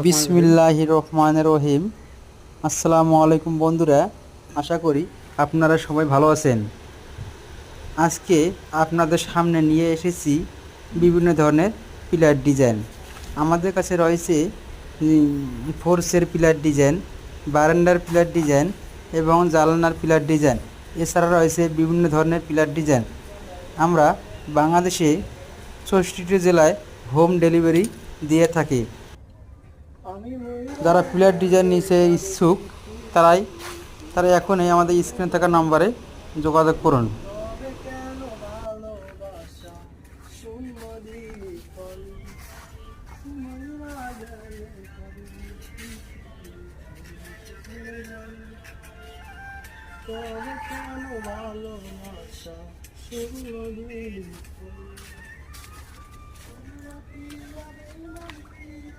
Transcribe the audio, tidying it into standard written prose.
বিসমিল্লাহির রহমানির রহিম। আসসালামু আলাইকুম বন্ধুরা, আশা করি আপনারা সবাই ভালো আছেন। আজকে আপনাদের সামনে নিয়ে এসেছি বিভিন্ন ধরনের পিলার ডিজাইন। আমাদের কাছে রয়েছে ফোর্সের পিলার ডিজাইন, বারান্দার পিলার ডিজাইন এবং জানালার পিলার ডিজাইন। এছাড়া রয়েছে বিভিন্ন ধরনের পিলার ডিজাইন। আমরা বাংলাদেশে ৬৪টি জেলায় হোম ডেলিভারি দিয়ে থাকি। যারা পিলার ডিজাইন নিতে ইচ্ছুক তারা এখনই আমাদের স্ক্রিনে থাকা নম্বরে যোগাযোগ করুন।